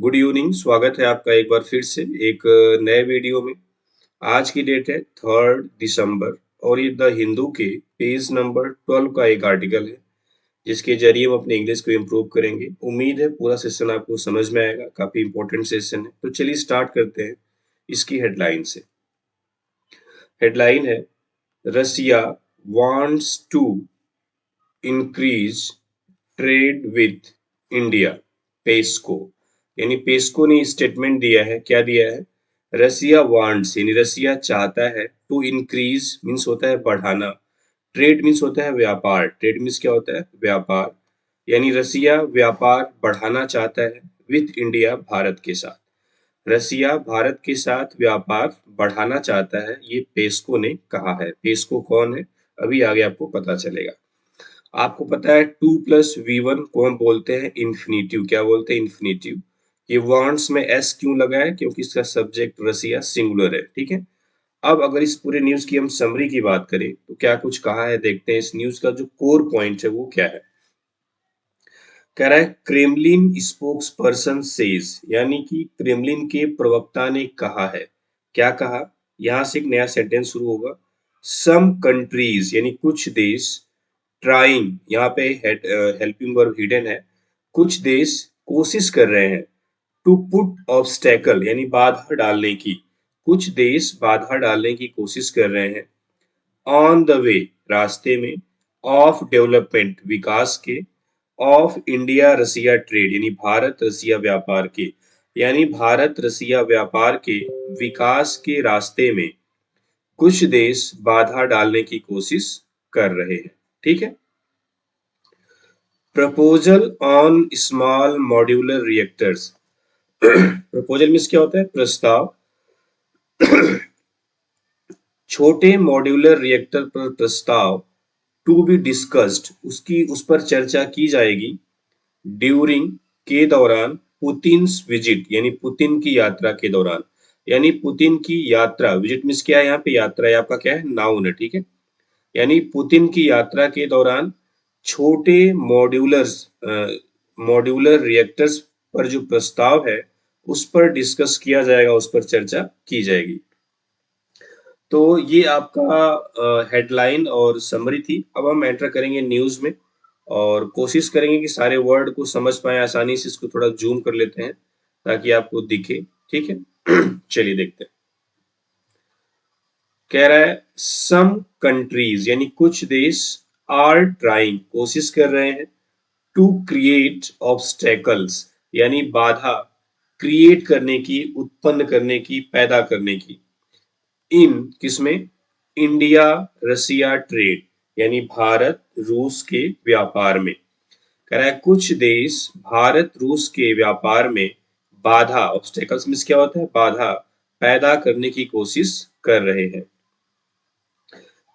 Good evening. स्वागत है आपका एक बार फिर से एक नए वीडियो में। आज की डेट है 3 दिसंबर और ये द हिंदू के पेज नंबर 12 का एक आर्टिकल है जिसके जरिए हम अपने इंग्लिश को इम्प्रूव करेंगे। उम्मीद है पूरा सेशन आपको समझ में आएगा, काफी इंपॉर्टेंट सेशन है। तो चलिए स्टार्ट करते हैं इसकी हेडलाइन से। हेडलाइन है Russia wants to increase trade with India Peskov. यानी पेस्को ने स्टेटमेंट दिया है। क्या दिया है? रसिया वांट्स यानी रसिया चाहता है, टू इंक्रीज मीन्स होता है बढ़ाना, ट्रेड मीन्स होता है व्यापार, ट्रेड मीन्स क्या होता है? व्यापार। यानी रसिया व्यापार बढ़ाना चाहता है विथ इंडिया भारत के साथ। रसिया भारत के साथ व्यापार बढ़ाना चाहता है, ये पेस्को ने कहा है। पेस्को कौन है अभी आगे आपको पता चलेगा। आपको पता है 2+V1 को हम बोलते हैं इन्फिनिटिव। क्या बोलते हैं? इन्फिनिटिव। ये वांट्स में एस क्यों लगा है? क्योंकि इसका सब्जेक्ट रसिया सिंगुलर है। ठीक है। अब अगर इस पूरे न्यूज की हम समरी की बात करें तो क्या कुछ कहा है, देखते हैं इस न्यूज का जो कोर पॉइंट है वो क्या है। कह रहा है क्रेमलिन स्पोक्स पर्सन सेज, यानी कि क्रेमलिन के प्रवक्ता ने कहा है। क्या कहा? यहां से एक नया सेंटेंस शुरू होगा। सम कंट्रीज यानी कुछ देश, ट्राइंग यहाँ पे हेल्पिंग वर्ब हिडन है, कुछ देश कोशिश कर रहे हैं, टू पुट ऑब्स्टेकल यानी बाधा डालने की, कुछ देश बाधा डालने की कोशिश कर रहे हैं, ऑन द वे रास्ते में, ऑफ डेवलपमेंट विकास के, ऑफ इंडिया रसिया ट्रेड यानी भारत रसिया व्यापार के, यानी भारत रसिया व्यापार के विकास के रास्ते में कुछ देश बाधा डालने की कोशिश कर रहे हैं। ठीक है। Proposal on small modular reactors. Proposal means क्या होता है? प्रस्ताव। छोटे मॉड्यूलर रिएक्टर पर प्रस्ताव, टू बी डिस्कस्ड उस पर चर्चा की जाएगी, ड्यूरिंग के दौरान, पुतिन्स विजिट यानी पुतिन की यात्रा के दौरान, यानी पुतिन की यात्रा, विजिट मीन्स क्या है? यहाँ पे यात्रा है आपका क्या है? नाउन है। ठीक है। यानी पुतिन की यात्रा के दौरान छोटे मॉड्यूलर रिएक्टर्स पर जो प्रस्ताव है उस पर डिस्कस किया जाएगा, उस पर चर्चा की जाएगी। तो ये आपका हेडलाइन और समरी थी। अब हम एंटर करेंगे न्यूज में और कोशिश करेंगे कि सारे वर्ड को समझ पाए आसानी से। इसको थोड़ा जूम कर लेते हैं ताकि आपको दिखे। ठीक है। चलिए देखते हैं। कह रहा है सम कंट्रीज यानी कुछ देश, आर ट्राइंग कोशिश कर रहे हैं, टू क्रिएट ऑब्स्टेकल्स यानी बाधा, क्रिएट करने की, उत्पन्न करने की, पैदा करने की, इन किसमें? इंडिया रसिया ट्रेड यानी भारत रूस के व्यापार में। कह रहा है कुछ देश भारत रूस के व्यापार में बाधा, ऑब्स्टेकल्स मींस क्या होता है? बाधा पैदा करने की कोशिश कर रहे हैं।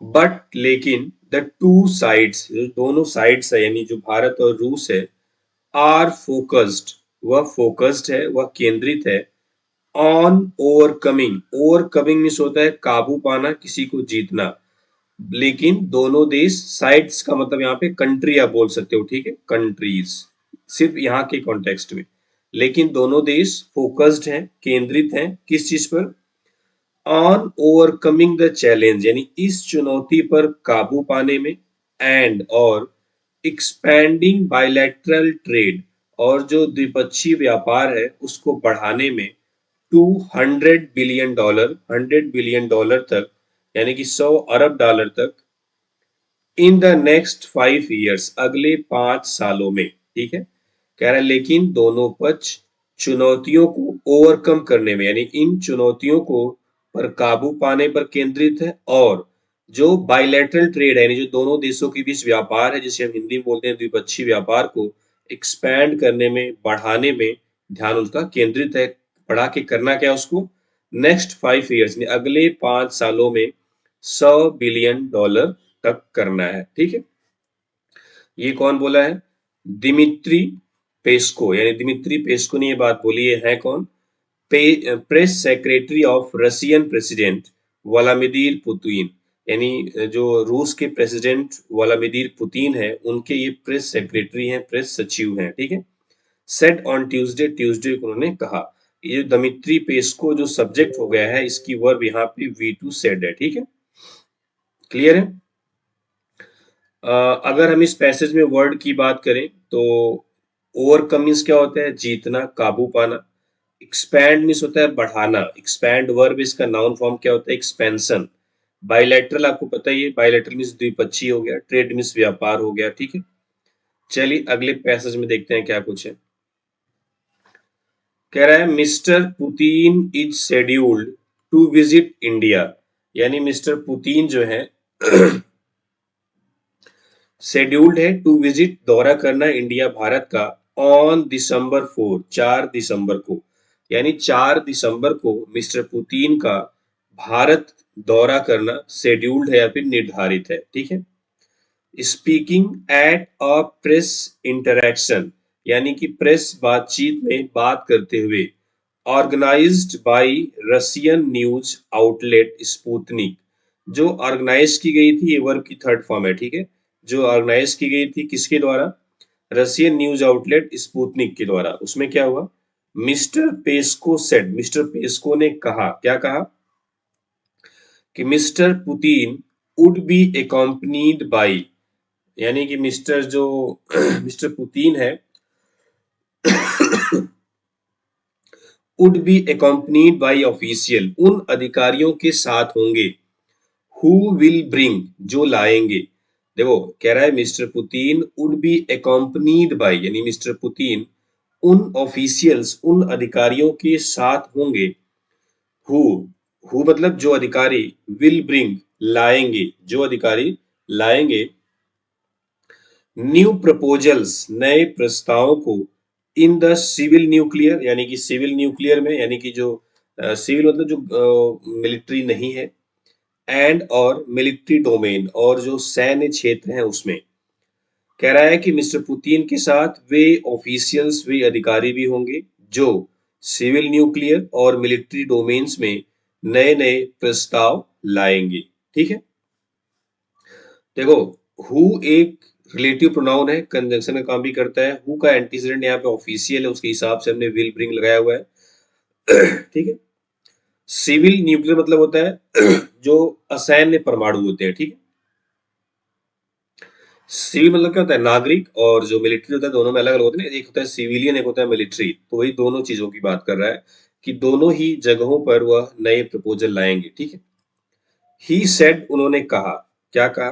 बट लेकिन द टू साइड्स, जो दोनों साइड्स है यानी जो भारत और रूस है, आर फोकस्ड वह फोकस्ड है, वह केंद्रित है, ऑन ओवरकमिंग, ओवरकमिंग मीन्स होता है काबू पाना, किसी को जीतना। लेकिन दोनों देश, साइड्स का मतलब यहाँ पे कंट्री आप बोल सकते हो। ठीक है। कंट्रीज सिर्फ यहाँ के कॉन्टेक्स्ट में। लेकिन दोनों देश फोकस्ड हैं, केंद्रित हैं किस चीज पर? ऑन ओवरकमिंग द चैलेंज यानी इस चुनौती पर काबू पाने में, एंड और एक्सपैंडिंग बायलैटरल ट्रेड और जो द्विपक्षीय व्यापार है उसको बढ़ाने में, to 100 billion dollar, 100 billion dollar तक यानी कि 100 अरब डॉलर तक, इन द नेक्स्ट 5 ईयर्स अगले 5 सालों में। ठीक है। कह रहा है लेकिन दोनों पक्ष चुनौतियों को ओवरकम करने में यानी इन चुनौतियों को पर काबू पाने पर केंद्रित है, और जो बायलैटरल ट्रेड है यानी जो दोनों देशों के बीच व्यापार है, जिसे हम हिंदी में बोलते हैं द्विपक्षीय व्यापार, को एक्सपैंड करने में, बढ़ाने में ध्यान उनका केंद्रित है। बढ़ा के करना क्या उसको? नेक्स्ट 5 ईयर्स में अगले 5 सालों में 100 बिलियन डॉलर तक करना है। ठीक है। ये कौन बोला है? दिमित्री पेस्को यानी दिमित्री पेस्को ने ये बात बोली है कौन? Press secretary of Russian president Vladimir Putin, यानी जो रूस के प्रेसिडेंट व्लादिमीर पुतिन है उनके ये प्रेस सेक्रेटरी हैं, प्रेस सचिव हैं। ठीक है। सेड ऑन ट्यूसडे, ट्यूसडे को उन्होंने कहा। ये दमित्री पेस्को जो सब्जेक्ट हो गया है, इसकी वर्ब यहाँ पे V2 सेड है, ठीक है, क्लियर है। अगर हम इस पैसेज में वर्ड की बात करें तो ओवरकम मीन्स क्या होता है, जीतना, काबू पाना। एक्सपैंड मीन्स होता है बढ़ाना, एक्सपैंड वर्ब इसका नाउन फॉर्म क्या होता है, एक्सपेंशन। बायलैटरल आपको पता ही है, बायलैटरल मीन्स द्विपक्षीय हो गया, ट्रेड मीन्स व्यापार हो गया, ठीक है। चलिए अगले पैसेज में देखते हैं क्या कुछ है। कह रहा है mister Putin is scheduled to visit India, यानी मिस्टर पुतिन जो है शेड्यूल्ड है टू विजिट, दौरा करना इंडिया, भारत का, ऑन December 4, 4 दिसंबर को, यानी 4 दिसंबर को मिस्टर पुतिन का भारत दौरा करना शेड्यूल्ड है या फिर निर्धारित है, ठीक है। Speaking at a press interaction, यानी कि प्रेस बातचीत में बात करते हुए, organized by Russian news outlet Sputnik, जो ऑर्गेनाइज की गई थी, ये वर्ब की थर्ड फॉर्म है, ठीक है, जो ऑर्गेनाइज की गई थी किसके द्वारा, रशियन न्यूज आउटलेट स्पुतनिक के द्वारा। उसमें क्या हुआ, Mr Peskov said, Mr Peskov ने कहा, क्या कहा कि mister Putin would be accompanied by, यानी कि मिस्टर जो मिस्टर पुतिन है would be accompanied by official, उन अधिकारियों के साथ होंगे, हु विल ब्रिंग, जो लाएंगे। देखो कह रहा है mister Putin would be accompanied by, यानी मिस्टर पुतिन उन ऑफिशियल्स, उन अधिकारियों के साथ होंगे, हु, हु मतलब जो अधिकारी, विल ब्रिंग लाएंगे, जो अधिकारी लाएंगे, न्यू प्रपोजल्स नए प्रस्तावों को, इन द सिविल न्यूक्लियर, यानी कि सिविल न्यूक्लियर में, यानी कि जो सिविल मतलब जो मिलिट्री नहीं है, एंड और मिलिट्री डोमेन, और जो सैन्य क्षेत्र है उसमें। कह रहा है कि मिस्टर पुतिन के साथ वे ऑफिशियल्स, वे अधिकारी भी होंगे जो सिविल न्यूक्लियर और मिलिट्री डोमेन्स में नए नए प्रस्ताव लाएंगे, ठीक है। देखो हु एक रिलेटिव प्रोनाउन है, कंजंक्शन का काम भी करता है। हु का एंटीसीडेंट यहाँ पे ऑफिशियल है, उसके हिसाब से हमने विल ब्रिंग लगाया हुआ है ठीक है। सिविल न्यूक्लियर मतलब होता है जो असैन्य परमाणु होते हैं, ठीक है। सिविल मतलब क्या होता है, नागरिक, और जो मिलिट्री होता है दोनों में अलग अलग होते हैं, एक होता है सिविलियन, एक होता है मिलिट्री, तो वही दोनों चीजों की बात कर रहा है कि दोनों ही जगहों पर वह नए प्रपोजल लाएंगे, ठीक है। ही सेड उन्होंने कहा, क्या कहा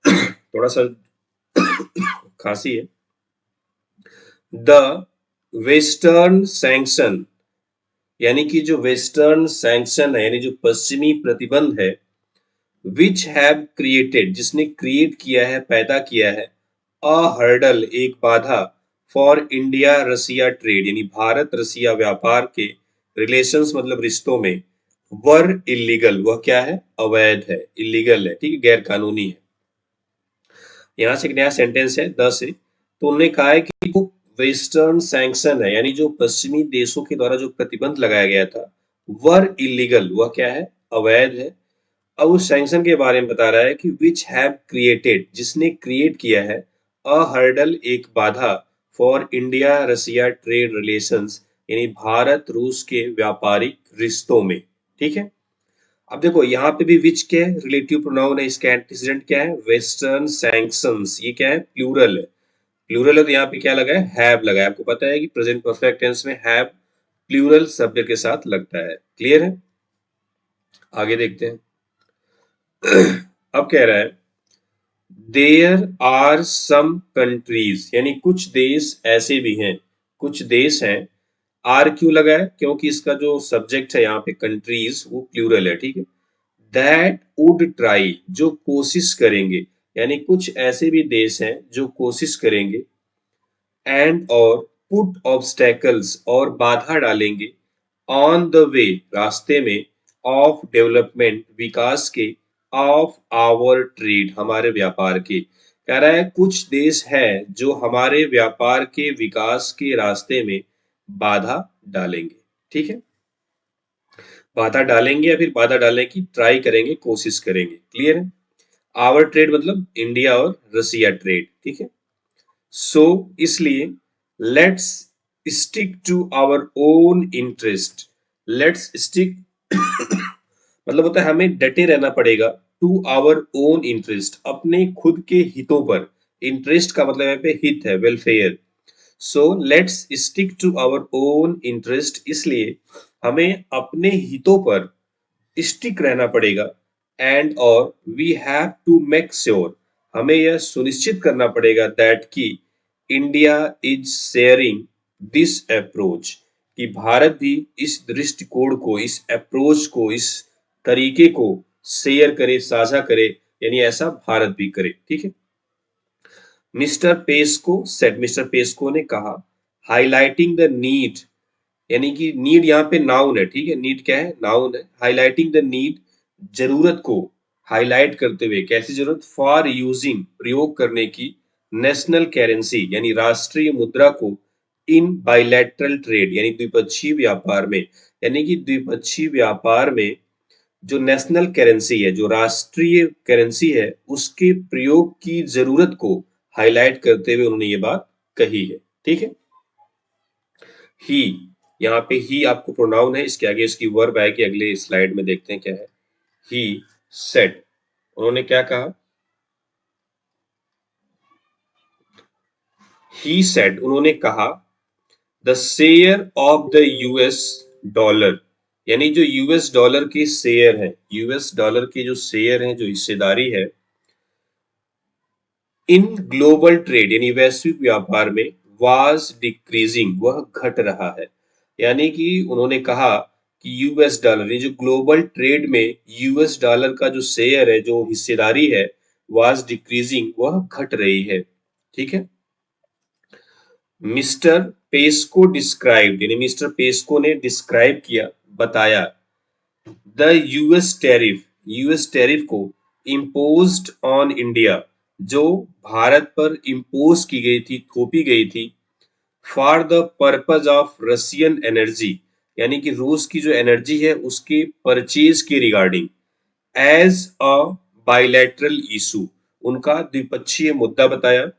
थोड़ा सा खांसी है। द वेस्टर्न सैंक्शन, यानी कि जो वेस्टर्न सैंक्शन है, यानी जो पश्चिमी प्रतिबंध है, विच हैव क्रिएटेड, जिसने क्रिएट किया है, पैदा किया है, अ हर्डल एक बाधा, फॉर इंडिया रसिया ट्रेड, यानी भारत रसिया व्यापार के, रिलेशंस मतलब रिश्तों में, वर इलीगल, वह क्या है, अवैध है, इलीगल है, ठीक है, गैर कानूनी है। यहाँ से एक नया सेंटेंस है 10 से, तो उन्होंने कहा है कि जो वेस्टर्न सैंक्शन है, यानी जो पश्चिमी देशों के द्वारा जो प्रतिबंध लगाया गया था, वर इलीगल, वह क्या है, अवैध है। अब उस सैंक्शन के बारे में बता रहा है कि विच हैव क्रिएटेड, जिसने क्रिएट किया है, अ हर्डल एक बाधा, for India Russia trade relations, यानी भारत रूस के व्यापारिक रिश्तों में, ठीक है। अब देखो यहाँ पे भी विच क्या है, रिलेटिव प्रोनाउन है, इसका एंटीसीडेंट क्या है, वेस्टर्न सैंक्शंस, ये क्या है, प्लूरल है, प्लूरल है, तो यहाँ पे क्या लगा है, हैव लगा है। आपको पता है कि प्रेजेंट परफेक्ट टेंस में हैव प्लूरल शब्द के साथ लगता है, क्लियर है। आगे देखते हैं अब कह रहा है देयर आर सम कंट्रीज, यानी कुछ देश ऐसे भी हैं, कुछ देश हैं। आर क्यों लगा है, क्योंकि इसका जो सब्जेक्ट है यहाँ पे कंट्रीज, वो प्लूरल है, ठीक है। दैट वुड ट्राई, जो कोशिश करेंगे, यानी कुछ ऐसे भी देश हैं जो कोशिश करेंगे, एंड और पुट ऑब्स्टेकल्स, और बाधा डालेंगे, ऑन द वे रास्ते में, ऑफ डेवलपमेंट विकास के, ऑफ आवर ट्रेड हमारे व्यापार के। कह रहा है कुछ देश हैं जो हमारे व्यापार के विकास के रास्ते में बाधा डालेंगे, ठीक है। बाधा डालेंगे या फिर बाधा डालने की ट्राई करेंगे, कोशिश करेंगे, क्लियर है। आवर ट्रेड मतलब इंडिया और रसिया ट्रेड, ठीक है। सो इसलिए let's stick to our own interest. Let's stick मतलब होता है हमें डटे रहना पड़ेगा टू आवर ओन इंटरेस्ट, अपने खुद के हितों पर। इंटरेस्ट का मतलब यहाँ पे हित है, welfare. So let's stick to our own interest, इसलिए हमें अपने हितों पर स्टिक रहना पड़ेगा। एंड और we have to make sure, हमें यह सुनिश्चित करना पड़ेगा दैट कि India is sharing this approach, कि भारत भी इस दृष्टिकोण को, इस अप्रोच को, इस तरीके को शेयर करे, साझा करे, यानी ऐसा भारत भी करे। ठीक है। Mister Peskov said, Mr Peskov ने कहा, हाईलाइटिंग द नीड, यानी कि नीड यहाँ पे नाउन है। ठीक है, नीड क्या है, नाउन है। हाईलाइटिंग द नीड, जरूरत को हाईलाइट करते हुए, कैसी जरूरत, फॉर यूजिंग, प्रयोग करने की, नेशनल करेंसी यानी राष्ट्रीय मुद्रा को, इन बायलैटरल ट्रेड यानी द्विपक्षीय व्यापार में। यानी कि द्विपक्षीय व्यापार में जो नेशनल करेंसी है, जो राष्ट्रीय करेंसी है, उसके प्रयोग की जरूरत को हाईलाइट करते हुए उन्होंने ये बात कही है। ठीक है। ही, यहाँ पे ही आपको प्रोनाउन है, इसके आगे इसकी वर्ब आएगी, अगले स्लाइड में देखते हैं क्या है। ही सेड, उन्होंने क्या कहा, ही सेड, उन्होंने कहा, the share of the US dollar, यानी जो यूएस डॉलर के शेयर है, यूएस डॉलर के जो शेयर हैं, जो हिस्सेदारी है, इन ग्लोबल ट्रेड यानी वैश्विक व्यापार में, वाज डिक्रीजिंग, वह घट रहा है। यानी कि उन्होंने कहा कि यूएस डॉलर, ये जो ग्लोबल ट्रेड में यूएस डॉलर का जो शेयर है, जो हिस्सेदारी है, वाज डिक्रीजिंग, वह घट रही है। ठीक है। मिस्टर पेस्को डिस्क्राइब, यानी मिस्टर पेस्को ने डिस्क्राइब किया, बताया, द यूएस टैरिफ को इम्पोज्ड ऑन इंडिया, जो भारत पर इम्पोज की गई थी, थोपी गई थी, for the purpose of Russian energy, यानी कि रूस की जो एनर्जी है उसके परचेज के regarding, as a bilateral issue, उनका द्विपक्षीय मुद्दा बताया,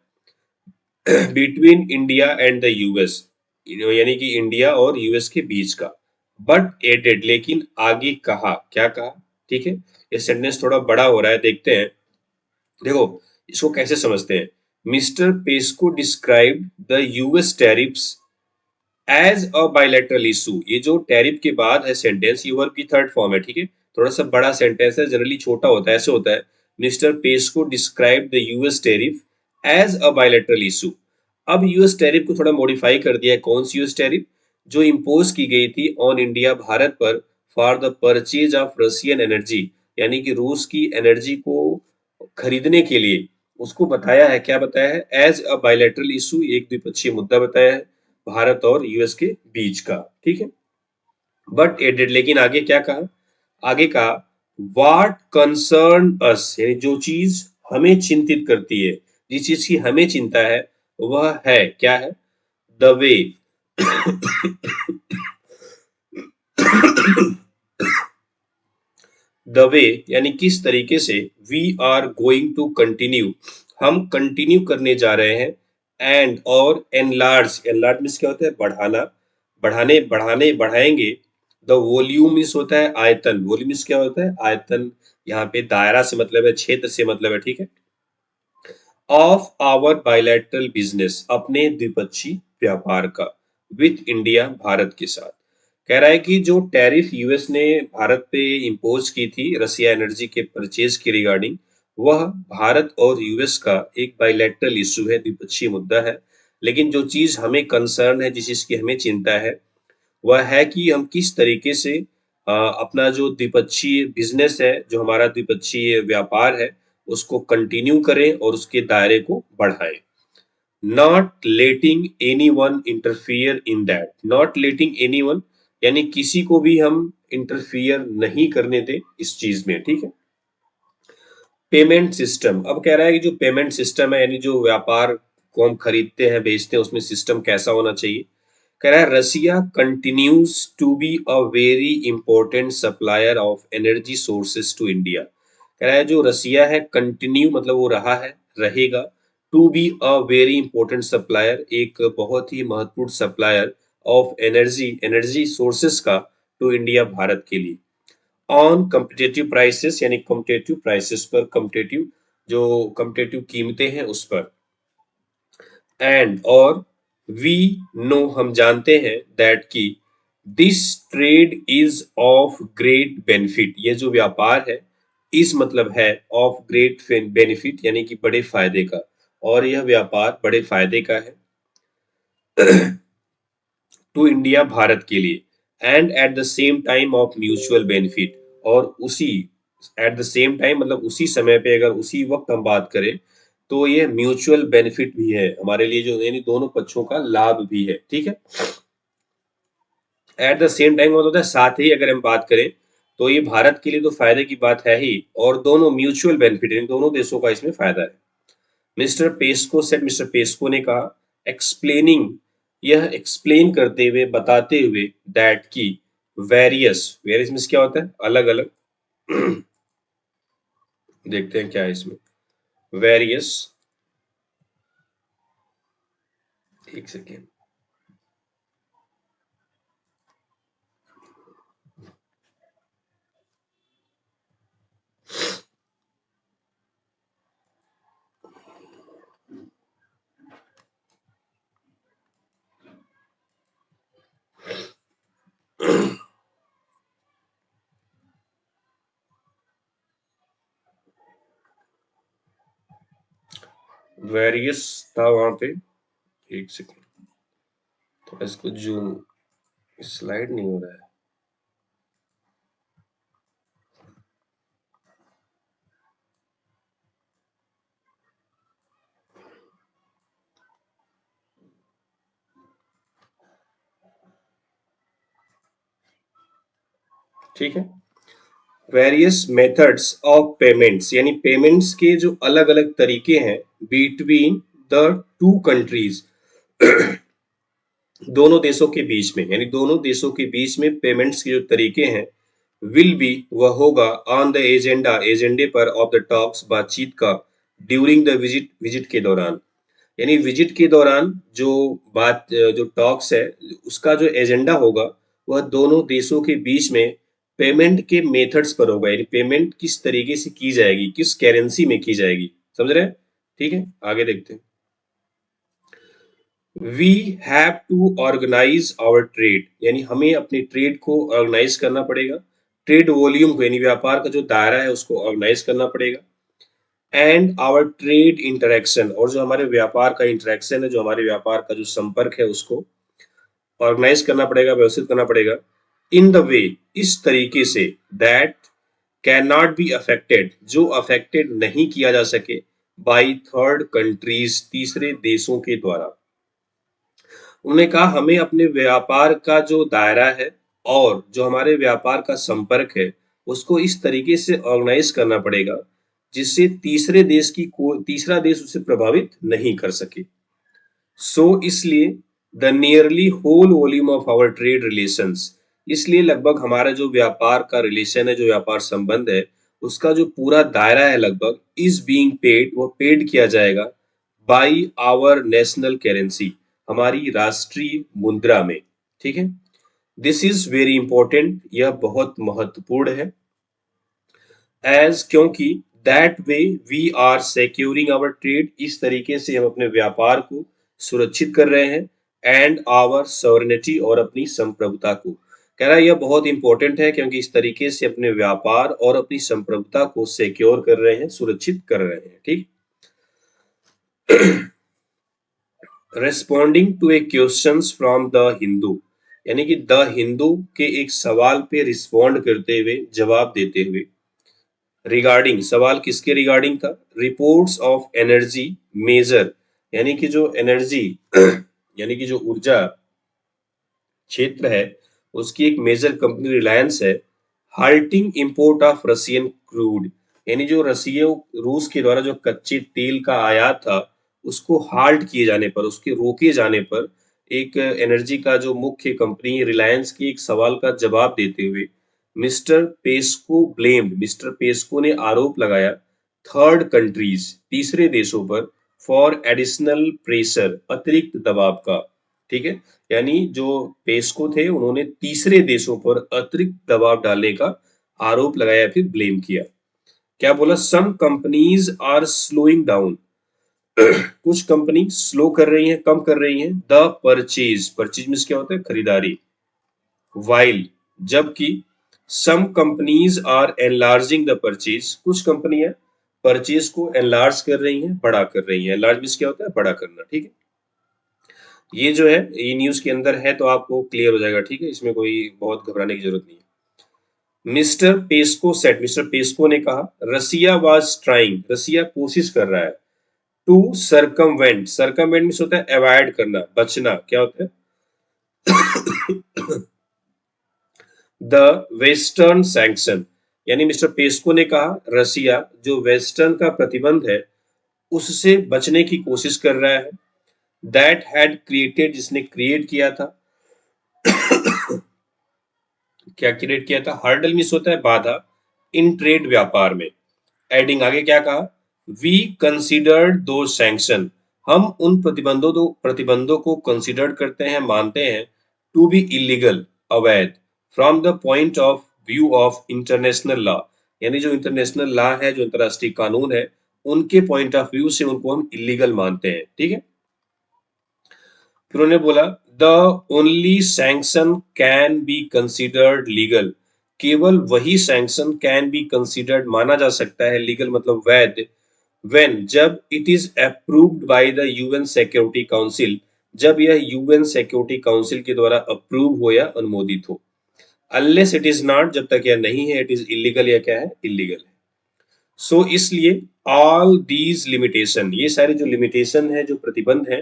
between India and the US, यानी कि इंडिया और यूएस के बीच का। बट एडेड, लेकिन आगे कहा, क्या कहा। ठीक है, ये सेंटेंस थोड़ा बड़ा हो रहा है, देखते हैं। देखो इसको कैसे समझते हैं। Mister Peskov describe the US tariffs as a bilateral issue, ये जो टैरिफ के बाद है सेंटेंस, ये वर्ब की थर्ड फॉर्म है। ठीक है, थोड़ा सा बड़ा सेंटेंस है, जनरली छोटा होता है, ऐसे होता है। Mister Peskov describe the US tariff as a bilateral issue. अब यूएस टैरिफ को थोड़ा मॉडिफाई कर दिया है। कौन सी यूएस टैरिफ, जो इम्पोज की गई थी ऑन इंडिया, भारत पर, for the purchase of Russian energy, यानी कि रूस की एनर्जी को खरीदने के लिए, उसको बताया है, क्या बताया है, एज अ बायलैटरल इशू, एक द्विपक्षीय मुद्दा बताया है भारत और यूएस के बीच का। ठीक है। बट एडेड, लेकिन आगे क्या कहा, आगे कहा, व्हाट कंसर्न अस, यानी जो चीज हमें चिंतित करती है, जिस चीज की हमें चिंता है, वह है, क्या है, द वे द वे, यानी किस तरीके से, we are going to continue, हम कंटिन्यू करने जा रहे हैं, एंड और एनलार्ज, एनलार्ज मीन्स क्या होता है, बढ़ाना, बढ़ाने बढ़ाने बढ़ाएंगे। द वॉल्यूम मीन्स होता है आयतन, वॉल्यूम मीन्स क्या होता है, आयतन, यहाँ पे दायरा से मतलब है, क्षेत्र से मतलब है। ठीक है। ऑफ आवर बायलैटरल बिजनेस, अपने द्विपक्षीय व्यापार का, विथ इंडिया, भारत के साथ। कह रहा है कि जो टैरिफ यूएस ने भारत पे इम्पोज की थी रसिया एनर्जी के परचेज के रिगार्डिंग, वह भारत और यूएस का एक बायलैटरल इशू है, द्विपक्षीय मुद्दा है। लेकिन जो चीज हमें कंसर्न है, जिस चीज की हमें चिंता है, वह है कि हम किस तरीके से अपना जो द्विपक्षीय बिजनेस है, जो हमारा द्विपक्षीय व्यापार है, उसको कंटिन्यू करें और उसके दायरे को बढ़ाएं। Not letting any one interfere in that, not letting any one, यानी किसी को भी हम इंटरफियर नहीं करने दें इस चीज में। ठीक है। पेमेंट सिस्टम, अब कह रहा है कि जो पेमेंट सिस्टम है, यानी जो व्यापार को हम खरीदते हैं, बेचते हैं, उसमें सिस्टम कैसा होना चाहिए। कह रहा है, Russia continues to be a very important supplier of energy sources to India. कह रहा है जो रसिया है, कंटिन्यू मतलब वो रहा है, रहेगा, to be a very important supplier, एक बहुत ही महत्वपूर्ण सप्लायर ऑफ एनर्जी सोर्सेस का टू इंडिया, भारत के लिए। ऑन कम्पिटेटिव प्राइसेस, यानी कम्पिटेटिव प्राइसेस पर, कम्पिटेटिव जो कम्पिटेटिव कीमतें हैं उस पर। एंड और वी नो, हम जानते हैं, दैट की this trade is of great benefit, ये जो व्यापार है इस मतलब है ऑफ ग्रेट बेनिफिट, यानी कि बड़े फायदे का, और यह व्यापार बड़े फायदे का है टू इंडिया, भारत के लिए। And at the same time of mutual benefit, और उसी एट द सेम टाइम मतलब उसी समय पे, अगर उसी वक्त हम बात करें तो ये म्यूचुअल बेनिफिट भी है हमारे लिए, जो यानी दोनों पक्षों का लाभ भी है, ठीक है। एट द सेम टाइम मतलब होता है साथ ही, अगर हम बात करें तो ये भारत के लिए तो फायदे की बात है ही, और दोनों म्यूचुअल बेनिफिट, यानी दोनों देशों का इसमें फायदा है। मिस्टर पेस्को ने कहा, एक्सप्लेनिंग, यह एक्सप्लेन करते हुए, बताते हुए, दैट की वेरियस, वेरियस मीन्स क्या होता है, अलग अलग देखते हैं क्या है इसमें, वेरियस, एक सेकेंड, वेरियस था वहां पे, एक सेकेंड, थोड़ा इसको जूम, स्लाइड नहीं हो रहा है, ठीक है। वेरियस मेथड्स ऑफ पेमेंट्स, यानी पेमेंट्स के जो अलग अलग तरीके हैं बिटवीन द टू कंट्रीज, दोनों देशों के बीच में, यानी दोनों देशों के बीच में पेमेंट्स के जो तरीके हैं, विल बी, वह होगा, ऑन द एजेंडा, एजेंडे पर, ऑफ द टॉक्स, बातचीत का, ड्यूरिंग द विजिट, विजिट के दौरान, यानी विजिट के दौरान जो बात, जो टॉक्स है उसका जो एजेंडा होगा वह दोनों देशों के बीच में पेमेंट के मेथड्स पर होगा, यानी पेमेंट किस तरीके से की जाएगी, किस करेंसी में की जाएगी, समझ रहे हैं, ठीक है, आगे देखते हैं। We have to organize our trade, यानी हमें अपने ट्रेड को ऑर्गेनाइज करना पड़ेगा, ट्रेड वॉल्यूम को, यानी व्यापार का जो दायरा है उसको ऑर्गेनाइज करना पड़ेगा। एंड आवर ट्रेड इंटरेक्शन, और जो हमारे व्यापार का इंटरेक्शन है, जो हमारे व्यापार का जो संपर्क है उसको ऑर्गेनाइज करना पड़ेगा, व्यवस्थित करना पड़ेगा, इन द वे, इस तरीके से, that can not be affected, जो अफेक्टेड नहीं किया जा सके, बाई थर्ड कंट्रीज, तीसरे देशों के द्वारा। उन्होंने कहा हमें अपने व्यापार का जो दायरा है और जो हमारे व्यापार का संपर्क है उसको इस तरीके से ऑर्गेनाइज करना पड़ेगा जिससे तीसरा देश उसे प्रभावित नहीं कर सके। सो इसलिए the nearly whole volume of our trade relations, इसलिए लगभग हमारा जो व्यापार का रिलेशन है, जो व्यापार संबंध है, उसका जो पूरा दायरा है लगभग, इज बीइंग पेड, वो पेड किया जाएगा बाई आवर नेशनल करेंसी, हमारी राष्ट्रीय मुद्रा में, ठीक है। दिस इज वेरी इंपॉर्टेंट, यह बहुत महत्वपूर्ण है, एज क्योंकि that way we are securing our trade, इस तरीके से हम अपने व्यापार को सुरक्षित कर रहे हैं, एंड आवर सॉवरेनिटी, और अपनी संप्रभुता को, कह रहा है यह बहुत इंपॉर्टेंट है क्योंकि इस तरीके से अपने व्यापार और अपनी संप्रभुता को सिक्योर कर रहे हैं, सुरक्षित कर रहे हैं, ठीक। Responding to a questions from the Hindu, यानी कि द हिंदू के एक सवाल पे रिस्पॉन्ड करते हुए, जवाब देते हुए, रिगार्डिंग, सवाल किसके रिगार्डिंग था, रिपोर्ट्स ऑफ एनर्जी मेजर, यानी कि जो एनर्जी यानी कि जो ऊर्जा क्षेत्र है उसकी एक मेजर कंपनी रिलायंस है, halting import of Russian crude, यानी जो रसिया रूस के द्वारा जो कच्चे तेल का आयात था उसको हाल्ट किए जाने पर, उसके रोके जाने पर, एक एनर्जी का जो मुख्य कंपनी रिलायंस की एक सवाल का जवाब देते हुए, मिस्टर पेस्को ने आरोप लगाया थर्ड कंट्रीज, तीसरे देशों पर, फॉर एडिशनल प्रेशर, अतिरिक्त दबाव का। ठीक है, यानी जो पेस्को थे उन्होंने तीसरे देशों पर अतिरिक्त दबाव डालने का आरोप लगाया, फिर ब्लेम किया। क्या बोला? Some companies are slowing down, कुछ कंपनी स्लो कर रही हैं, कम कर रही हैं, द परचेज, परचेज मीन्स क्या होता है? खरीदारी। वाइल, जबकि some companies are enlarging the purchase, कुछ कंपनियां परचेज को एनलार्ज कर रही हैं, बड़ा कर रही हैं। एनलार्ज मीन्स क्या होता है? बड़ा करना। ठीक है, ये जो है ये न्यूज के अंदर है तो आपको क्लियर हो जाएगा। ठीक है, इसमें कोई बहुत घबराने की जरूरत नहीं है। मिस्टर पेस्को ने कहा, रसिया वाज ट्राइंग, रसिया कोशिश कर रहा है, टू सरकमवेंट, सरकमवेंट मीन्स होता है अवॉइड करना, बचना। क्या होता है? द वेस्टर्न सैंक्शन, यानी मिस्टर पेस्को ने कहा रसिया जो वेस्टर्न का प्रतिबंध है उससे बचने की कोशिश कर रहा है। दैट हैड क्रिएटेड, जिसने क्रिएट किया था, क्या क्रिएट किया था? हर्डल मिस होता है बाधा, इन ट्रेड, व्यापार में। एडिंग, आगे क्या कहा? वी कंसिडर्ड दो सैंक्शन, हम उन प्रतिबंधों को कंसिडर करते हैं, मानते हैं, टू बी इलीगल, अवैध, from the point of view of international law, यानी जो इंटरनेशनल लॉ है, जो अंतरराष्ट्रीय कानून है, उनके पॉइंट ऑफ व्यू से उनको हम इलीगल मानते हैं। ठीक है, फिर उन्होंने बोला the only sanction can be considered legal, केवल वही सैंक्शन कैन बी कंसिडर्ड, माना जा सकता है, लीगल मतलब वैध, व्हेन, जब it is approved by the UN security council, जब यह यूएन सिक्योरिटी काउंसिल के द्वारा अप्रूव हो या अनुमोदित हो। अनलेस इट इज नॉट, जब तक यह नहीं है, इट इज इलीगल, या क्या है? इलीगल है। सो इसलिए ऑल दीज लिमिटेशन, ये सारे जो लिमिटेशन है, जो प्रतिबंध है,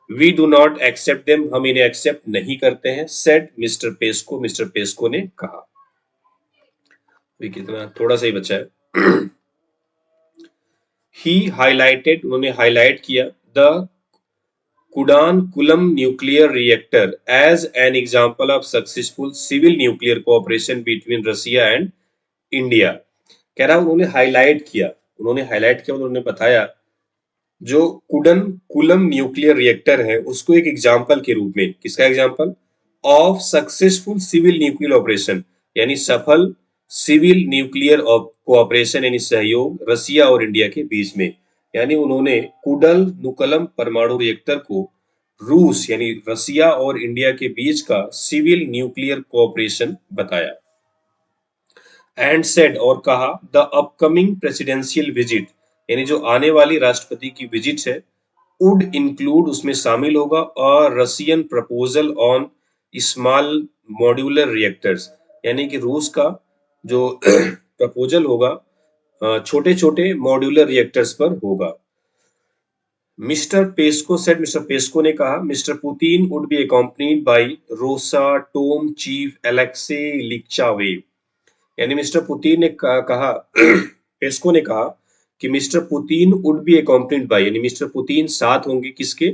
we do not accept them, हम इन्हें एक्सेप्ट नहीं करते हैं, said Mr Peskov, Mr Peskov ने कहा। अभी कितना थोड़ा सा ही बचा है। ही हाईलाइटेड, उन्होंने हाईलाइट किया, the Kudankulam nuclear reactor as an example of successful civil nuclear cooperation between Russia and India. कह रहा उन्होंने हाईलाइट किया, उन्होंने बताया जो कुडन कुलम न्यूक्लियर रिएक्टर है उसको एक एग्जाम्पल के रूप में, किसका example? Of successful civil nuclear operation, यानी सफल सिविल न्यूक्लियर कोऑपरेशन, यानी सहयोग रसिया और इंडिया के बीच में। यानी उन्होंने कुडल नुकलम परमाणु रिएक्टर को रूस यानी रसिया और इंडिया के बीच का सिविल न्यूक्लियर कोऑपरेशन बताया। एंड सेड, और कहा, द अपकमिंग प्रेसिडेंशियल विजिट, यानी जो आने वाली राष्ट्रपति की विजिट है, वुड इंक्लूड, उसमें शामिल होगा, और Russian proposal on small modular reactors, यानी कि रूस का जो प्रपोजल होगा छोटे छोटे मॉड्यूलर रिएक्टर्स पर होगा। मिस्टर पेस्को ने कहा, mister Putin would be accompanied by Rosatom chief Alexey Likhachev, यानी मिस्टर पुतिन ने कहा पेस्को ने कहा कि mister Putin would be accompanied by, यानी मिस्टर पुतिन साथ होंगे, किसके?